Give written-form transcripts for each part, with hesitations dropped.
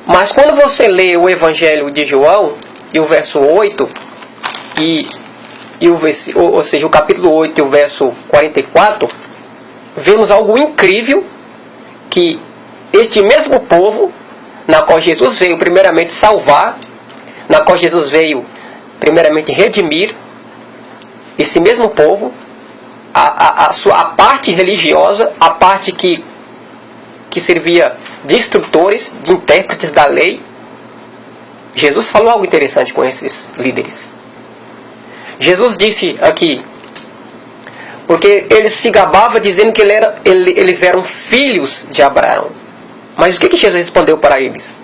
Mas quando você lê o Evangelho de João, e o verso 8, ou seja, o capítulo 8 e o verso 44, vemos algo incrível, que este mesmo povo, na qual Jesus veio primeiramente salvar, na qual Jesus veio primeiramente redimir, esse mesmo povo, a parte religiosa, a parte que servia de instrutores, de intérpretes da lei, Jesus falou algo interessante com esses líderes. Jesus disse aqui, porque ele se gabava dizendo que eles eram filhos de Abraão. Mas o que Jesus respondeu para eles?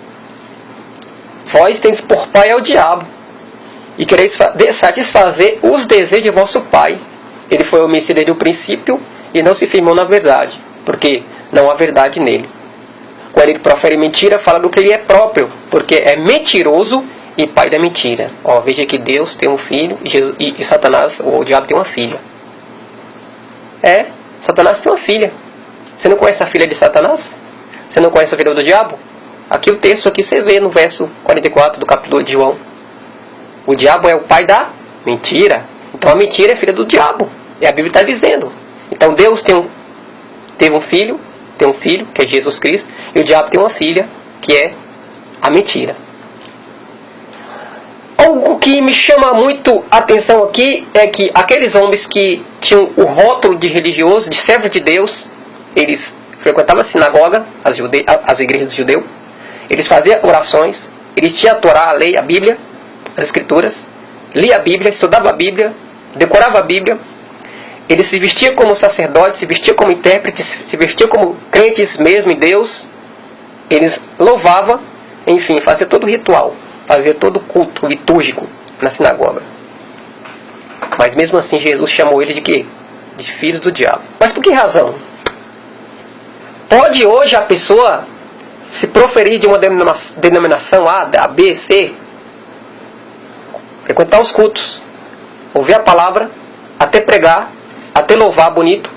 Vós tendes por pai ao diabo, e quereis satisfazer os desejos de vosso pai. Ele foi homicida desde o princípio e não se firmou na verdade, porque não há verdade nele. Quando ele profere mentira, fala do que ele é próprio, porque é mentiroso e pai da mentira. Veja que Deus tem um filho e Satanás, ou o diabo, tem uma filha. Satanás tem uma filha. Você não conhece a filha de Satanás? Você não conhece a filha do diabo? Aqui o texto aqui você vê no verso 44 do capítulo 2 de João. O diabo é o pai da mentira. Então a mentira é filha do diabo. E a Bíblia está dizendo. Então Deus teve um filho, tem um filho, que é Jesus Cristo, e o diabo tem uma filha, que é a mentira. Algo que me chama muito a atenção aqui é que aqueles homens que tinham o rótulo de religioso, de servo de Deus, eles frequentavam a sinagoga, as igrejas judeus, eles faziam orações, eles tinham a Torá, a lei, a Bíblia, as Escrituras, lia a Bíblia, estudava a Bíblia, decorava a Bíblia, eles se vestiam como sacerdotes, se vestiam como intérpretes, se vestiam como crentes mesmo em Deus, eles louvavam, enfim, faziam todo o ritual, fazia todo o culto litúrgico na sinagoga. Mas mesmo assim Jesus chamou eles de quê? De filhos do diabo. Mas por que razão? Pode hoje a pessoa se proferir de uma denominação A, B, C, frequentar os cultos, ouvir a palavra, até pregar, até louvar bonito,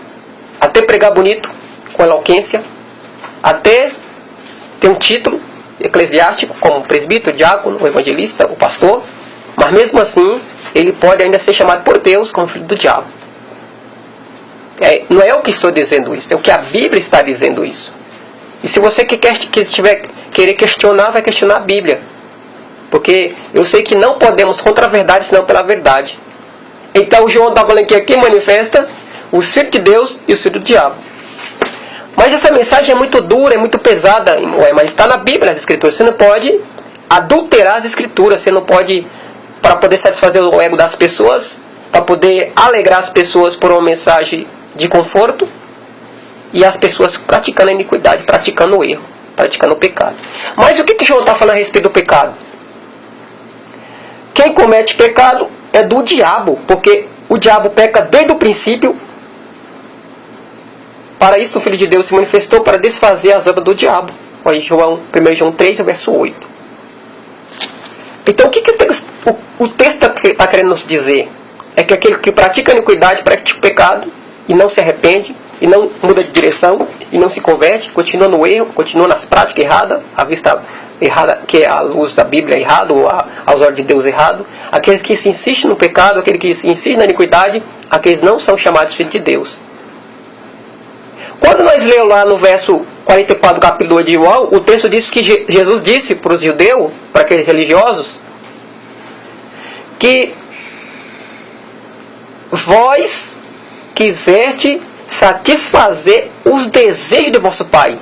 até pregar bonito, com eloquência, até ter um título eclesiástico, como presbítero, diácono, o evangelista, o pastor, mas mesmo assim, ele pode ainda ser chamado por Deus como filho do diabo. Não é eu que estou dizendo isso, é o que a Bíblia está dizendo isso. E se você querer questionar, vai questionar a Bíblia. Porque eu sei que não podemos contra a verdade, senão pela verdade. Então João está falando que aqui manifesta os filhos de Deus e os filhos do diabo. Mas essa mensagem é muito dura, é muito pesada, mas está na Bíblia as Escrituras. Você não pode adulterar as Escrituras, você não pode, para poder satisfazer o ego das pessoas, para poder alegrar as pessoas por uma mensagem de conforto, e as pessoas praticando a iniquidade, praticando o erro, praticando o pecado. Mas o que João está falando a respeito do pecado? Quem comete pecado é do diabo, porque o diabo peca desde o princípio. Para isso o Filho de Deus se manifestou para desfazer as obras do diabo. Olha, 1 João 3, verso 8. Então o que o texto está querendo nos dizer? É que aquele que pratica a iniquidade, pratica o pecado, e não se arrepende, e não muda de direção, e não se converte, continua no erro, continua nas práticas erradas, a vista errada, que é a luz da Bíblia errado, ou aos olhos de Deus errado. Aqueles que se insistem no pecado, aqueles que se insistem na iniquidade, aqueles não são chamados filhos de Deus. Quando nós lemos lá no verso 44 do capítulo 2 de João, o texto diz que Jesus disse para os judeus, para aqueles religiosos, que vós quiseste satisfazer os desejos do vosso pai.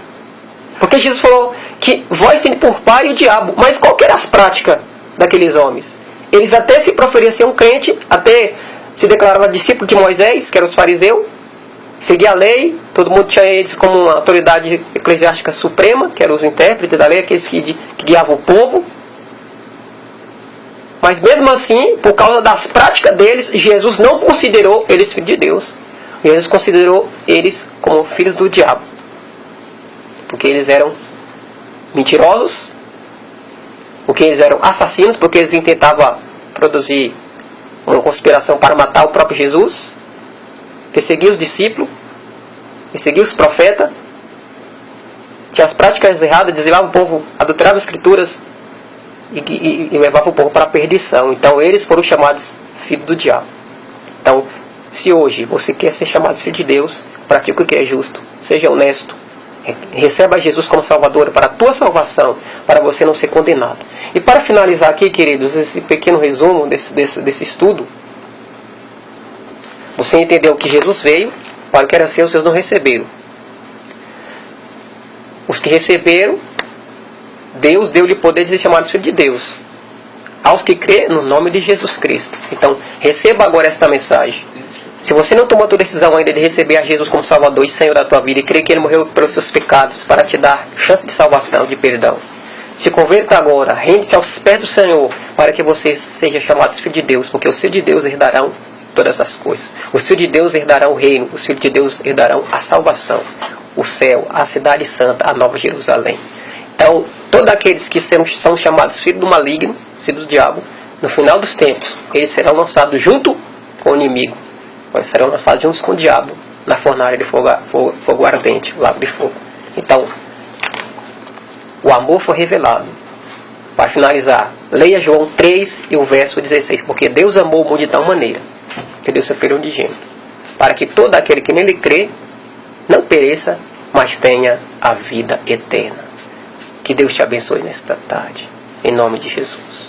Porque Jesus falou que vós tendes por pai o diabo. Mas qual que era as práticas daqueles homens? Eles até se proferiam ser um crente, até se declaravam discípulo de Moisés, que eram os fariseus, seguia a lei, todo mundo tinha eles como uma autoridade eclesiástica suprema, que eram os intérpretes da lei, aqueles que guiavam o povo. Mas mesmo assim, por causa das práticas deles, Jesus não considerou eles filhos de Deus. Jesus considerou eles como filhos do diabo. Porque eles eram mentirosos, porque eles eram assassinos, porque eles intentavam produzir uma conspiração para matar o próprio Jesus, perseguir os discípulos, perseguir os profetas. tinha as práticas erradas, desviava o povo, adulterava as escrituras e levava o povo para a perdição. Então eles foram chamados filhos do diabo. Então, se hoje você quer ser chamado filho de Deus, pratique o que é justo, seja honesto, receba Jesus como Salvador para a tua salvação, para você não ser condenado. E para finalizar aqui, queridos, esse pequeno resumo desse estudo, você entendeu que Jesus veio, para o que era seu, os seus não receberam. Os que receberam, Deus deu-lhe poder de ser chamados filhos de Deus. Aos que crêem no nome de Jesus Cristo. Então, receba agora esta mensagem. Se você não tomou a tua decisão ainda de receber a Jesus como Salvador e Senhor da tua vida, e crer que Ele morreu pelos seus pecados, para te dar chance de salvação, de perdão, se converta agora, rende-se aos pés do Senhor, para que você seja chamado filho de Deus, porque os filhos de Deus herdarão todas as coisas. Os filhos de Deus herdarão o reino, os filhos de Deus herdarão a salvação, o céu, a cidade santa, a nova Jerusalém. Então, todos aqueles que são chamados filhos do maligno, filhos do diabo, no final dos tempos, eles serão lançados junto com o inimigo. Eles serão lançados juntos com o diabo na fornalha de fogo ardente, lago de fogo. Então, o amor foi revelado. Para finalizar, leia João 3 e o verso 16. Porque Deus amou o mundo de tal maneira que deu seu Filho unigênito, para que todo aquele que nele crê não pereça, mas tenha a vida eterna. Que Deus te abençoe nesta tarde. Em nome de Jesus.